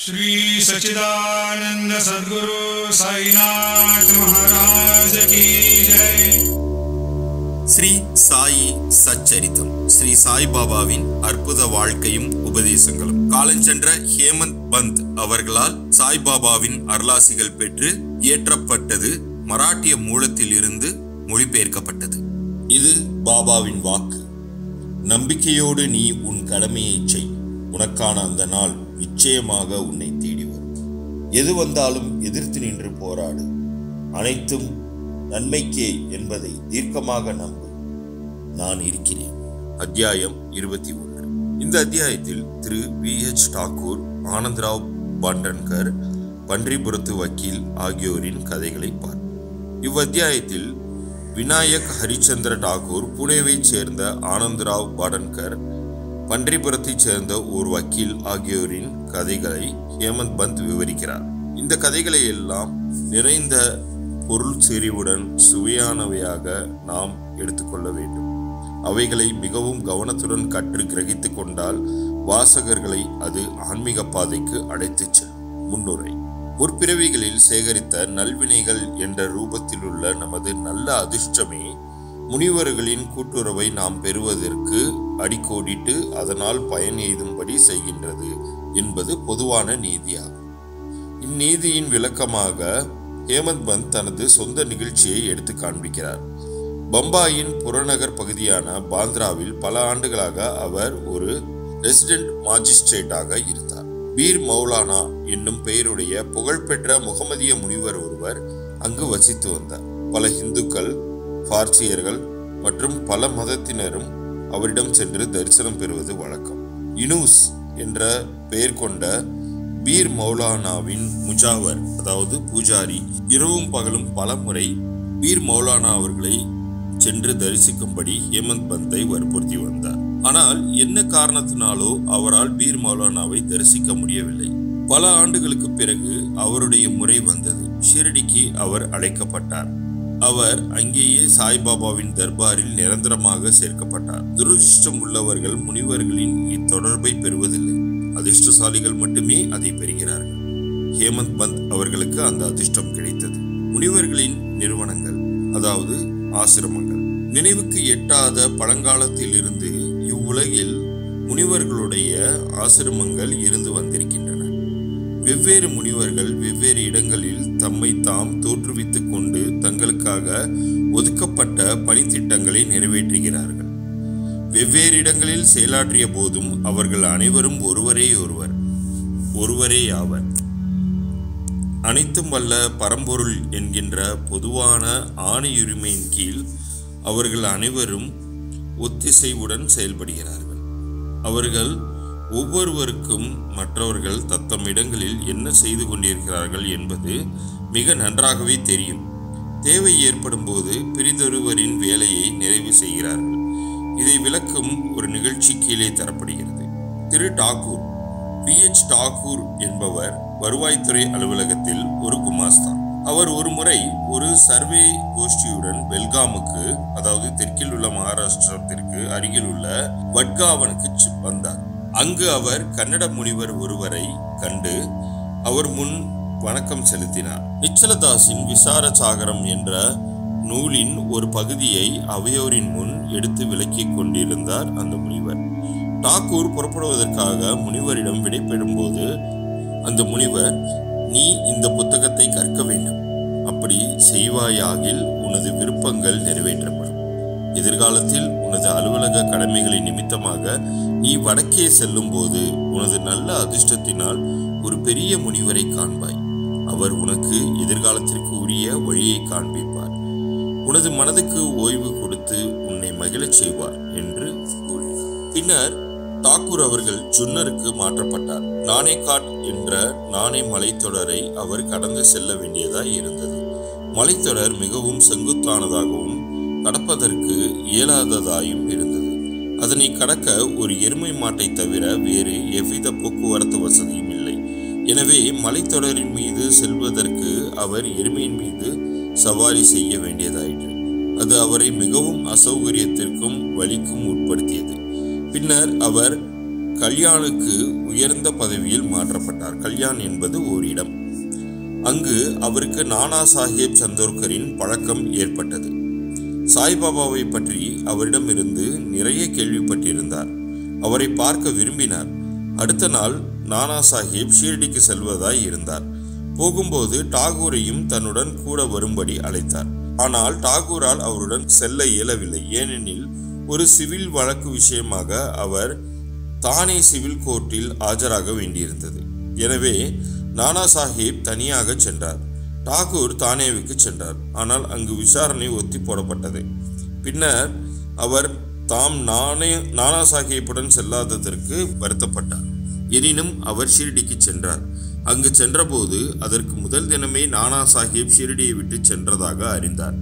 श्री सच्चिदानंद सद्गुरु साईनाथ महाराज की जय. ஸ்ரீ சாயி சச்சரித்தம். ஸ்ரீ சாய்பாபாவின் அற்புத வாழ்க்கையும் உபதேசங்களும். காலஞ்சென்ற ஹேமந்த் பந்த் அவர்களால் சாய்பாபாவின் அருளாசிகள் பெற்று இயற்றப்பட்டது. மராட்டிய மூலத்தில் இருந்து மொழிபெயர்க்கப்பட்டது. இது பாபாவின் வாக்கு. நம்பிக்கையோடு நீ உன் கடமையை செய். உனக்கான அந்த நாள் நிச்சயமாக உன்னை தேடி வரும். எது வந்தாலும் எதிர்த்து நின்று போராடு. அனைத்தும் நன்மைக்கே என்பதை தீர்க்கமாக நம்பு. நான் இருக்கிறேன். அத்தியாயம் 21. இந்த அத்தியாயத்தில் திரு VH டாக்கூர், ஆனந்தராவ் பாண்டன்கர், பன்றிபுரத்து வக்கீல் ஆகியோரின் கதைகளை பார். இவ்வத்தியாயத்தில் விநாயக் ஹரிச்சந்திர டாக்கூர், புனேவைச் சேர்ந்த ஆனந்தராவ் பாண்டன்கர், பன்றிபுரத்தைச் சேர்ந்த ஒரு வக்கீல் ஆகியோரின் கதைகளை ஹேமந்த் பந்த் விவரிக்கிறார். இந்த கதைகளை எல்லாம் நிறைந்த பொருள் செறிவுடன் சுவையானவையாக நாம் எடுத்துக்கொள்ள வேண்டும். அவைகளை மிகவும் கவனத்துடன் கற்று கிரகித்து கொண்டால் வாசகர்களை அது ஆன்மீக பாதைக்கு அழைத்துச் செல்லும். முன்னுரை. முற்பிறவிகளில் சேகரித்த நல்வினைகள் என்ற ரூபத்தில் உள்ள நமது நல்ல அதிர்ஷ்டமே முனிவர்களின் கூட்டுறவை நாம் பெறுவதற்கு அடிக்கோடிட்டு அதனால் பயன் எய்தும்படி செய்கின்றது என்பது பொதுவான நீதியாகும். இந்நீதியின் விளக்கமாக ஹேமந்த் பந்த் தனது சொந்த நிகழ்ச்சியை எடுத்து காண்பிக்கிறார். பம்பாயின் புறநகர் பகுதியான பாந்த்ராவில் பல ஆண்டுகளாக அவர் ஒரு ரெசிடென்ட் மாஜிஸ்ட்ரேட்டாக இருந்தார். பீர் மௌலானா என்னும் பெயருடைய புகழ்பெற்ற முகமதிய முனிவர் ஒருவர் அங்கு வசித்து வந்தார். பல இந்துக்கள், பார்சியர்கள் மற்றும் பல மதத்தினரும் அவரிடம் சென்று தரிசனம் பெறுவது வழக்கம். யூனுஸ் என்ற பெயர் கொண்ட பீர் மௌலானாவின் முஜாவர், அதாவது பூஜாரி, இரவும் பகலும் பல முறை பீர் மௌலானா அவர்களை சென்று தரிசிக்கும்படி ஹேமந்த் பந்தை வற்புறுத்தி வந்தார். ஆனால் என்ன காரணத்தினாலோ அவரால் பீர் மௌலானாவை தரிசிக்க முடியவில்லை. பல ஆண்டுகளுக்கு பிறகு அவருடைய முறை வந்தது. ஷிரடிக்கு அவர் அழைக்கப்பட்டார். அவர் அங்கேயே சாய்பாபாவின் தர்பாரில் நிரந்தரமாக சேர்க்கப்பட்டார். துரதிர்ஷ்டம் உள்ளவர்கள் முனிவர்களின் இத்தொடர்பை பெறுவதில்லை. அதிர்ஷ்டசாலிகள் மட்டுமே அதை பெறுகிறார்கள். ஹேமந்த் பந்த் அவர்களுக்கு அந்த அதிர்ஷ்டம் கிடைத்தது. முனிவர்களின் நிறுவனங்கள், அதாவது ஆசிரமங்கள், நினைவுக்கு எட்டாத பழங்காலத்தில் இருந்து இவ்வுலகில் முனிவர்களுடைய ஆசிரமங்கள் இருந்து வந்திருக்கின்றன. வெவ்வேறு முனிவர்கள் வெவ்வேறு இடங்களில் தம்மை தாம் தோற்றுவித்துக் கொண்டு தங்களுக்காக ஒதுக்கப்பட்ட பணித்திட்டங்களை நிறைவேற்றுகிறார்கள். வெவ்வேறு இடங்களில் செயலாற்றிய போதும் அவர்கள் அனைவரும் ஒருவரே ஆவர். அனைத்தும் வல்ல பரம்பொருள் என்கின்ற பொதுவான ஆணையுரிமையின் கீழ் அவர்கள் அனைவரும் ஒத்திசைவுடன் செயல்படுகிறார்கள். அவர்கள் ஒவ்வொருவருக்கும் மற்றவர்கள் தத்தம் இடங்களில் என்ன செய்து கொண்டிருக்கிறார்கள் என்பது மிக நன்றாகவே தெரியும். தேவை ஏற்படும் போது பிரிதொருவரின் வேலையை நிறைவு செய்கிறார்கள். இதை விளக்கும் ஒரு நிகழ்ச்சி கீழே தரப்படுகிறது. திரு டாக்கூர், VH டாக்கூர் என்பவர் வருவாய்த்துறை அலுவலகத்தில் ஒரு குமாஸ்தா. அவர் ஒரு முறை ஒரு சர்வே கோஷ்டியுடன் பெல்காமுக்கு, அதாவது தெற்கில் உள்ள மகாராஷ்டிரத்திற்கு அருகில் உள்ள வட்காவனுக்கு வந்தார். அங்கு அவர் கன்னட முனிவர் ஒருவரை கண்டு அவர் முன் வணக்கம் செலுத்தினார். நிச்சலதாஸின் விசார சாகரம் என்ற நூலின் ஒரு பகுதியை அவையோரின் முன் எடுத்து விளக்கிக் கொண்டிருந்தார் அந்த முனிவர். டாக்கூர் புறப்படுவதற்காக முனிவரிடம் விடைபெறும் போது அந்த முனிவர், நீ இந்த புத்தகத்தை கற்க வேண்டும். அப்படி செய்வாயாகில் உனது விருப்பங்கள் நிறைவேற்றப்படும். எதிர்காலத்தில் உனது அலுவலக கடமைகளின் நிமித்தமாக நீ வடக்கே செல்லும் போது உனது நல்ல அதிர்ஷ்டத்தினால் ஒரு பெரிய முனிவரை காண்பாய். அவர் உனக்கு எதிர்காலத்திற்கு உரிய வழியை காண்பிப்பார். உனது மனதுக்கு ஓய்வு கொடுத்து உன்னை மகிழச் செய்வார் என்று கூறினார். பின்னர் டாக்கூர் அவர்கள் ஜுன்னருக்கு மாற்றப்பட்டார். நானேகாட் என்ற நானே மலைத்தொடரை அவர் கடந்து செல்ல வேண்டியதாய் இருந்தது. மலைத்தொடர் மிகவும் செங்குத்தானதாகவும் கடப்பதற்கு இயலாததாயும் இருந்தது. அதனை கடக்க ஒரு எருமை மாட்டை தவிர வேறு எவ்வித போக்குவரத்து வசதியும் இல்லை. எனவே மலைத்தொடரின் மீது செல்வதற்கு அவர் எருமையின் மீது சவாரி செய்ய வேண்டியதாயிற்று. அது அவரை மிகவும் அசௌகரியத்திற்கும் வலிக்கும் உட்படுத்தியது. பின்னர் அவர் கல்யாணுக்கு உயர்ந்த பதவியில் மாற்றப்பட்டார். கல்யாண் என்பது ஓர் இடம். அங்கு அவருக்கு நானா சாஹேப் சந்தோர்கரின் பழக்கம் ஏற்பட்டது. சாய்பாபாவை பற்றி அவரிடமிருந்து நிறைய கேள்விப்பட்டிருந்தார். அவரை பார்க்க விரும்பினார். அடுத்த நாள் நானா சாஹேப் ஷீரடிக்கு செல்வதாய் இருந்தார். போகும்போது டாகூரையும் தன்னுடன் கூட வரும்படி அழைத்தார். ஆனால் டாகூரால் அவருடன் செல்ல இயலவில்லை. ஏனெனில் ஒரு சிவில் வழக்கு விஷயமாக அவர் தானே சிவில் கோர்ட்டில் ஆஜராக வேண்டியிருந்தது. எனவே நானா சாஹேப் தனியாக சென்றார். டாகூர் தானேவுக்கு சென்றார். ஆனால் அங்கு விசாரணை ஒத்தி போடப்பட்டது. பின்னர் அவர் தாம் நானா சாஹேப்புடன் செல்லாததற்கு வருத்தப்பட்டார். எனினும் அவர் ஷீரடிக்கு சென்றார். அங்கு சென்றபோது அதற்கு முதல் தினமே நானா சாஹேப் ஷீரடியை விட்டு சென்றதாக அறிந்தார்.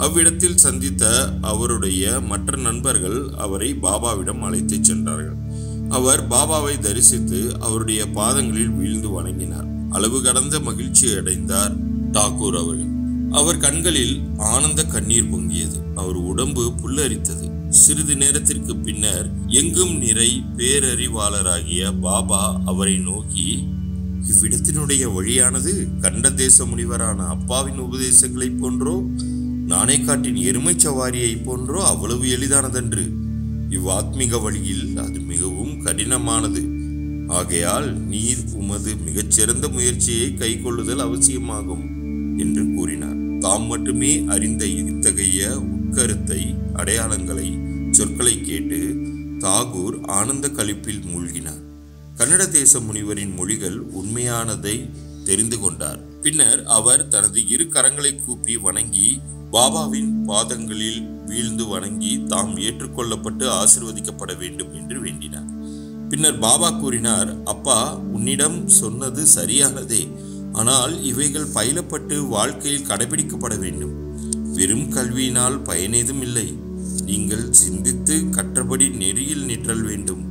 அவ்விடத்தில் சந்தித்த அவருடைய மற்ற நண்பர்கள் அவரை பாபாவிடம் அழைத்து சென்றார்கள். அவர் பாபாவை தரிசித்து அவருடைய பாதங்களில் வீழ்ந்து வணங்கினார். அளவு கடந்த மகிழ்ச்சி அடைந்தார் டாகூர் அவர்கள். அவர் கண்களில் ஆனந்த கண்ணீர் பொங்கியது. அவர் உடம்பு புல்லரித்தது. சிறிது நேரத்திற்கு பின்னர் எங்கும் நிறை பேரறிவாளராகிய பாபா அவரை நோக்கி, இவ்விடத்தினுடைய வழியானது கண்ட தேச முனிவரான அப்பாவின் உபதேசங்களைப் போன்றோ நாணேக்காட்டின் எருமை சவாரியை போன்றோ அவ்வளவு எளிதானதன்று. இவ்வாத்மீக வழியில் அது மிகவும் கடினமானது. ஆகையால் நீர் உமது மிகச்சிறந்த முயற்சியை கை கொள்ளுதல் அவசியமாகும் என்று கூறினார். தாம் மட்டுமே அறிந்த இத்தகைய உட்கருத்தை, அடையாளங்களை, சொற்களை கேட்டு தாகூர் ஆனந்த களிப்பில் மூழ்கினார். கன்னட தேச முனிவரின் மொழிகள் உண்மையானதை தெரிந்து கொண்டார். பின்னர் அவர் தனது இரு கரங்களை கூப்பி வணங்கி பாபாவின் பாதங்களில் வீழ்ந்து வணங்கி தாம் ஏற்றுக்கொள்ளப்பட்டு ஆசிர்வதிக்கப்பட வேண்டும் என்று வேண்டினார். பின்னர் பாபா கூறினார், அப்பா, உன்னிடம் சொன்னது சரியானதே. ஆனால் இவைகள் பயிலப்பட்டு வாழ்க்கையில் கடைபிடிக்கப்பட வேண்டும். வெறும் கல்வியினால் பயனேதும் இல்லை. நீங்கள் சிந்தித்து கற்றபடி நெறியில் நிற்றல் வேண்டும்.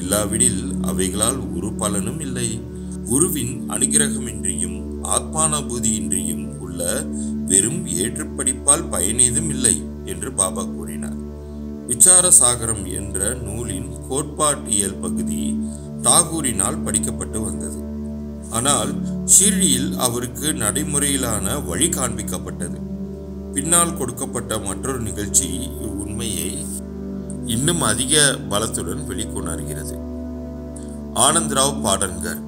இல்லாவிடில் அவைகளால் ஒரு பலனும் இல்லை. குருவின் அனுகிரகமின்றியும் ஆத்மானுபூதியின்றியும் உள்ள வெறும் ஏற்றுப்படிப்பால் பயனேதும் இல்லை என்று பாபா கூறினார். விசார சாகரம் என்ற நூலின் கோட்பாட்டியல் பகுதி டாகூரினால் படிக்கப்பட்டு வந்தது. ஆனால் ஷீரடியில் அவருக்கு நடைமுறையிலான வழி காண்பிக்கப்பட்டது. பின்னால் கொடுக்கப்பட்ட மற்றொரு நிகழ்ச்சி இவ்வுண்மையை இன்னும் அதிக பலத்துடன் வெளிக்கொணர்கிறது. ஆனந்தராவ் பாடன்கர்.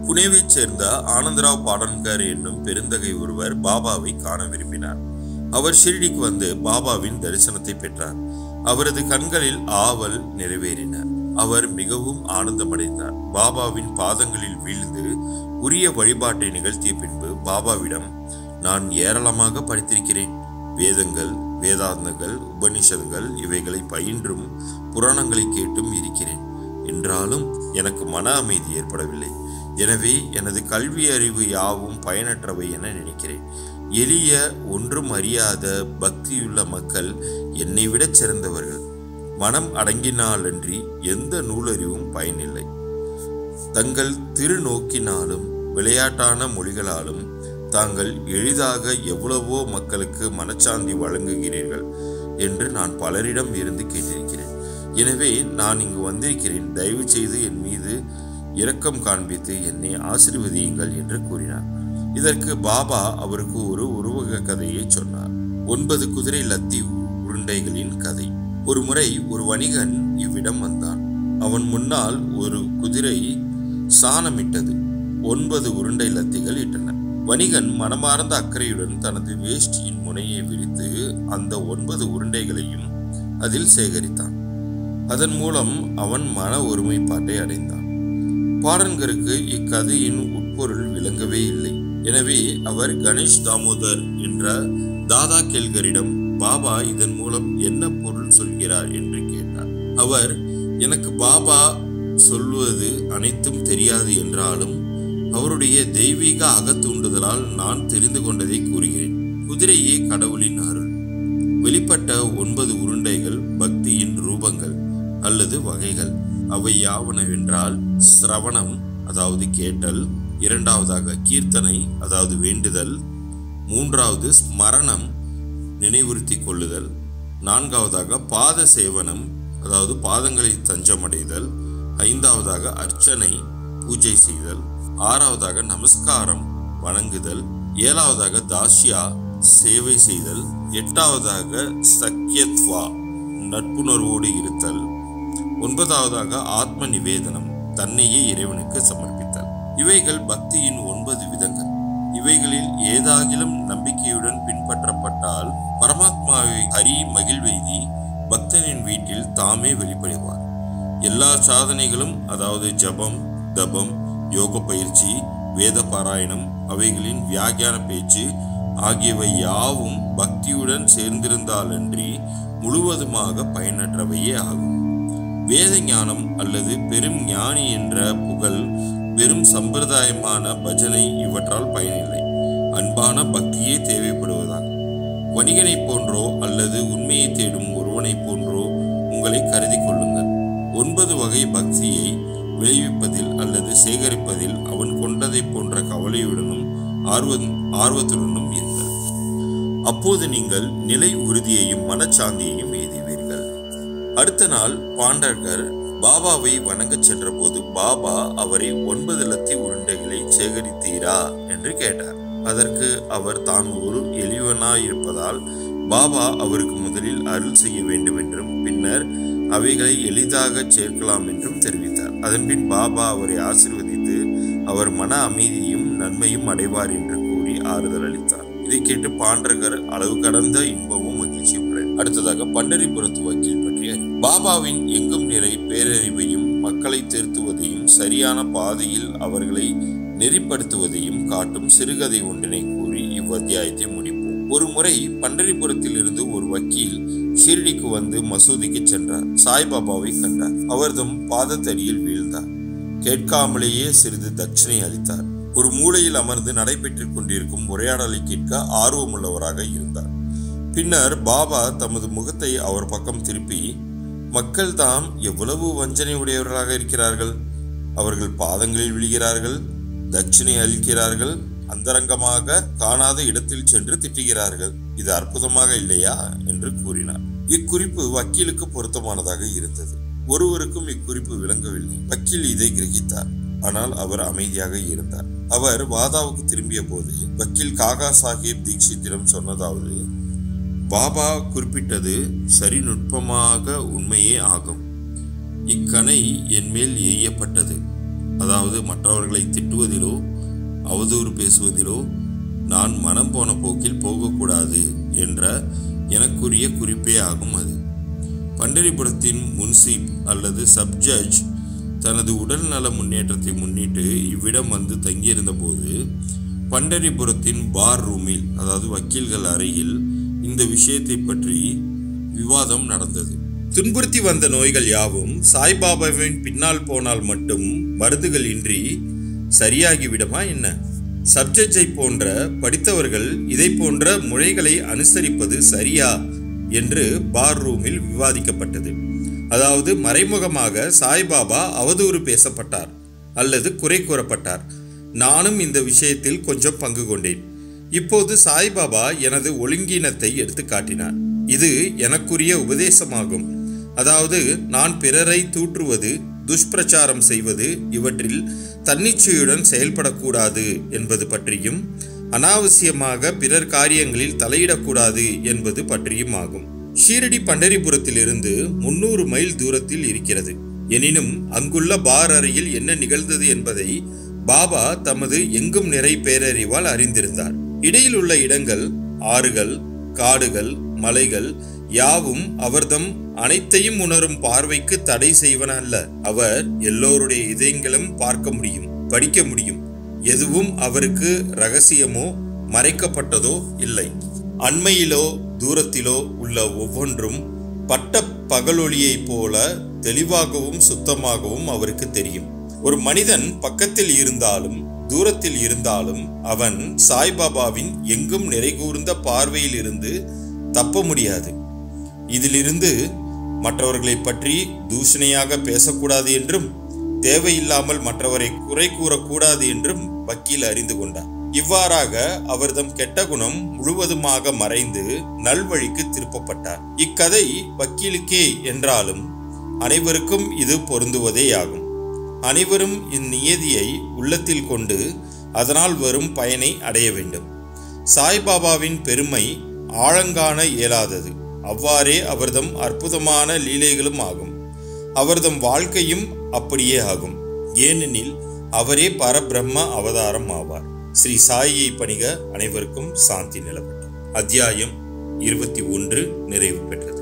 புனேவைச் சேர்ந்த ஆனந்தராவ் பாடன்கர் என்னும் பெருந்தகை ஒருவர் பாபாவை காண விரும்பினார். அவர் ஷீரடிக்கு வந்து பாபாவின் தரிசனத்தை பெற்றார். அவரது கண்களில் ஆவல் நிறைவேறின. அவர் மிகவும் ஆனந்தமடைந்தார். பாபாவின் பாதங்களில் வீழ்ந்து உரிய வழிபாட்டை நிகழ்த்திய பின்பு பாபாவிடம், நான் ஏராளமாக படித்திருக்கிறேன். வேதங்கள், வேதாந்தங்கள், உபனிஷதங்கள் இவைகளை பயின்றும் புராணங்களை கேட்டும் இருக்கிறேன். என்றாலும் எனக்கு மன அமைதி ஏற்படவில்லை. எனவே எனது கல்வி அறிவு யாவும் பயனற்றவை என நினைக்கிறேன். எளிய, ஒன்றும் அறியாத பக்தியுள்ள மக்கள் என்னை விட சிறந்தவர்கள். மனம் அடங்கினாலன்றி எந்த நூலறிவும் பயனில்லை. தங்கள் திருநோக்கினாலும் விளையாட்டான மொழிகளாலும் தாங்கள் எளிதாக எவ்வளவோ மக்களுக்கு மனச்சாந்தி வழங்குகிறீர்கள் என்று நான் பலரிடம் இருந்து கேட்டிருக்கிறேன். எனவே நான் இங்கு வந்திருக்கிறேன். தயவு செய்து என் மீது இரக்கம் காண்பித்து என்னை ஆசீர்வதியுங்கள் என்று கூறினார். இதற்கு பாபா அவருக்கு ஒரு உருவக கதையை சொன்னார். 9 குதிரை லத்தி உருண்டைகளின் கதை. ஒரு முறை ஒரு வணிகன் இவ்விடம் வந்தான். அவன் முன்னால் ஒரு குதிரை சாணமிட்டது. 9 உருண்டை லத்திகள் இட்டன. வணிகன் மனமார்ந்த அக்கறையுடன் தனது வேஷ்டியின் முனையை விரித்து அந்த 9 உருண்டைகளையும் அதில் சேகரித்தான். அதன் மூலம் அவன் மன ஒருமைப்பாட்டை அடைந்தான். பாடன்கருக்கு இக்கதையின் உட்பொருள் விளங்கவே இல்லை. எனவே அவர் கணேஷ் தாமோதர் என்ற தாதா கேல்கரிடம், பாபா இதன் மூலம் என்ன பொருள் சொல்கிறார் என்று கேட்டார். அவர், எனக்கு பாபா சொல்வது அனைத்தும் தெரியாது என்றாலும் அவருடைய தெய்வீக அகத்தூண்டுதலால் நான் தெரிந்து கொண்டதை கூறுகிறேன். குதிரையே கடவுளின் அருள். வெளிப்பட்ட 9 உருண்டைகள் பக்தியின் ரூபங்கள் அல்லது வகைகள். அவை யாவனவென்றால் சிரவணம், அதாவது கேட்டல்; இரண்டாவதாக கீர்த்தனை, அதாவது வேண்டுதல்; மூன்றாவது ஸ்மரணம், நினைவுறுத்தி கொள்ளுதல்; நான்காவதாக பாத சேவனம், அதாவது பாதங்களை தஞ்சமடைதல்; ஐந்தாவதாக அர்ச்சனை பூஜை செய்தல், ஆறாவதாக நமஸ்காரம் வணங்குதல், ஏழாவதாக தாஷ்யா சேவை செய்தல், எட்டாவதாக சக்கியத்வா நட்புணர்வோடு இருத்தல், ஒன்பதாவதாக ஆத்ம நிவேதனம் தன்னையே இறைவனுக்கு சமர்ப்பித்தல். இவைகள் பக்தியின் 9 விதங்கள். இவைகளில் ஏதாகிலும் நம்பிக்கையுடன் பின்பற்றப்பட்டால் பரமாத்மாவை ஹரி மகிழ்வெய்தி பக்தனின் வீட்டில் தாமே வெளிப்படுவார். எல்லா சாதனைகளும், அதாவது ஜபம், தபம், யோக பயிற்சி, வேத பாராயணம், அவைகளின் வியாக்கியான பேச்சு ஆகியவை யாவும் பக்தியுடன் சேர்ந்திருந்தாலன்றி முழுவதுமாக பயனற்றவையே ஆகும். வேத ஞானம் அல்லது பெரும் ஞானி என்ற புகழ், பெரும் சம்பிரதாயமான பஜனை இவற்றால் பயனில்லை. அன்பான பக்தியே தேவைப்படுவதாகும். வணிகனை போன்றோ அல்லது உண்மையை தேடும் ஒருவனை போன்றோ உங்களை கருதி கொள்ளுங்கள். 9 வகை பக்தியை விளைவிப்பதில் அல்லது சேகரிப்பதில் அவன் கொண்டதை போன்ற கவலையுடனும் ஆர்வத்துடனும் இருங்கள். அப்போது நீங்கள் நிலை உறுதியையும் மனச்சாந்தியையும் எய்துவீர்கள். அடுத்த நாள் பாண்டர்கர் பாபாவை வணங்கச் சென்ற போது பாபா அவரை 9 லத்தி உருண்டைகளை சேகரித்தீரா என்று கேட்டார். அதற்கு அவர் தான் ஒரு எளியவனாயிருப்பதால் பாபா அவருக்கு முதலில் அருள் செய்ய வேண்டும் என்றும் பின்னர் அவைகளை எளிதாக சேர்க்கலாம் என்றும் தெரிவித்தார். அதன்பின் பாபா அவரை ஆசீர்வதித்து அவர் மன அமைதியும் நன்மையும் அடைவார் என்று கூறி ஆறுதல் அளித்தார். இதை கேட்டு பாண்டர்கர் அளவு கடந்த இன்பமும் மகிழ்ச்சியும். அடுத்ததாக பண்டரிபுரத்து வக்கீல் பற்றிய பாபாவின் எங்கும் நிறை பேரறிவையும் மக்களை திருத்துவதையும் சரியான பாதையில் அவர்களை நெறிப்படுத்துவதையும் காட்டும் சிறுகதை ஒன்றினை கூறி இவ்வத்தியாயத்தை முடிப்போம். ஒரு முறை பண்டரிபுரத்தில் இருந்து ஒரு வக்கீல் ஷீரடிக்கு வந்து மசூதிக்கு சென்றார். சாய்பாபாவை கண்டார். அவர்தம் பாதத்தடியில் வீழ்ந்தார். கேட்காமலேயே சிறிது தட்சிணை அளித்தார். ஒரு மூலையில் அமர்ந்து நடைபெற்றுக் கொண்டிருக்கும் உரையாடலை கேட்க ஆர்வமுள்ளவராக இருந்தார். பின்னர் பாபா தமது முகத்தை அவர் பக்கம் திருப்பி, மக்கள் தாம் எவ்வளவு வஞ்சனை உடையவர்களாக இருக்கிறார்கள். அவர்கள் பாதங்களில் விழுகிறார்கள், தட்சிணை அளிக்கிறார்கள், அந்தரங்கமாக காணாத இடத்தில் சென்று திட்டுகிறார்கள். இது அற்புதமாக இல்லையா என்று கூறினார். இக்குறிப்பு வக்கீலுக்கு பொருத்தமானதாக இருந்தது. ஒருவருக்கும் இக்குறிப்பு விளங்கவில்லை. வக்கீல் இதை கிரகித்தார். ஆனால் அவர் அமைதியாக இருந்தார். அவர் வாதாவுக்கு திரும்பிய போது வக்கீல் காகா சாஹிப் தீக்ஷித்திடம் சொன்னதாவது, பாபா குறிப்பிட்டது சரி நுட்பமாக உண்மையே ஆகும். இக்கணை என் மேல் எய்யப்பட்டது. அதாவது மற்றவர்களை திட்டுவதிலோ அவதூறு பேசுவதிலோ நான் மனம் போன போக்கில் போகக்கூடாது என்ற எனக்குரிய குறிப்பே ஆகும். அது பண்டரிபுரத்தின் முன்சீப் அல்லது சப் ஜட்ஜ் தனது உடல் நல முன்னேற்றத்தை முன்னிட்டு இவ்விடம் வந்து தங்கியிருந்த போது பண்டரிபுரத்தின் பார் ரூமில், அதாவது வக்கீல்கள் அறையில், இந்த விஷயத்தை பற்றி விவாதம் நடந்தது. துன்புறுத்தி வந்த நோய்கள் யாவும் சாய்பாபாவின் பின்னால் போனால் மட்டும் மருந்துகள் இன்றி சரியாகிவிடுமா என்ன? சப்ஜெக்டை போன்ற படித்தவர்கள் இதை போன்ற முறைகளை அனுசரிப்பது சரியா என்று பார் ரூமில் விவாதிக்கப்பட்டது. அதாவது மறைமுகமாக சாய்பாபா அவதூறு பேசப்பட்டார் அல்லது குறை கூறப்பட்டார். நானும் இந்த விஷயத்தில் கொஞ்சம் பங்கு கொண்டேன். இப்போது சாய்பாபா எனது ஒழுங்கீனத்தை எடுத்து காட்டினார். இது எனக்குரிய உபதேசமாகும். அதாவது நான் பிறரை தூற்றுவது, துஷ்பிரச்சாரம் செய்வது இவற்றில் தன்னிச்சையுடன் செயல்படக்கூடாது என்பது பற்றியும், அனாவசியமாக பிறர் காரியங்களில் தலையிடக்கூடாது என்பது பற்றியும் ஆகும். ஷீரடி பண்டரிபுரத்திலிருந்து 300 மைல் தூரத்தில் இருக்கிறது. எனினும் அங்குள்ள பார் அறையில் என்ன நிகழ்ந்தது என்பதை பாபா தமது எங்கும் நிறை பேரறிவால் அறிந்திருந்தார். இடையில் உள்ள இடங்கள், ஆறுகள், காடுகள், மலைகள் யாவும் அவர்தம் அனைத்தையும் உணரும் பார்வைக்கு தடை செய்வன அல்ல. அவர் எல்லோருடைய இதயங்களும் பார்க்க முடியும், படிக்க முடியும். எதுவும் அவருக்கு ரகசியமோ மறைக்கப்பட்டதோ இல்லை. அண்மையிலோ தூரத்திலோ உள்ள ஒவ்வொன்றும் பட்ட பகலொளியைப் போல தெளிவாகவும் சுத்தமாகவும் அவருக்கு தெரியும். ஒரு மனிதன் பக்கத்தில் இருந்தாலும் தூரத்தில் இருந்தாலும் அவன் சாய்பாபாவின் எங்கும் நிறைகூர்ந்த பார்வையில் இருந்து தப்ப முடியாது. இதிலிருந்து மற்றவர்களை பற்றி தூஷணையாக பேசக்கூடாது என்றும் தேவையில்லாமல் மற்றவரை குறை கூறக்கூடாது என்றும் வக்கீல் அறிந்து கொண்டார். இவ்வாறாக அவர்தம் கெட்ட குணம் முழுவதுமாக மறைந்து நல்வழிக்கு திருப்பப்பட்டார். இக்கதை வக்கீலுக்கே என்றாலும் அனைவருக்கும் இது பொருந்துவதே ஆகும். அனைவரும் இந்நியதியை உள்ளத்தில் கொண்டு அதனால் வரும் பயனை அடைய வேண்டும். சாய்பாபாவின் பெருமை ஆழங்காண இயலாதது. அவ்வாறே அவர்தம் அற்புதமான லீலைகளும் ஆகும். அவர்தம் வாழ்க்கையும் அப்படியே ஆகும். ஏனெனில் அவரே பரபிரம்ம அவதாரம் ஆவார். ஸ்ரீ சாயியை பணிக. அனைவருக்கும் சாந்தி நிலவட்டும். அத்தியாயம் 21 நிறைவு பெற்றது.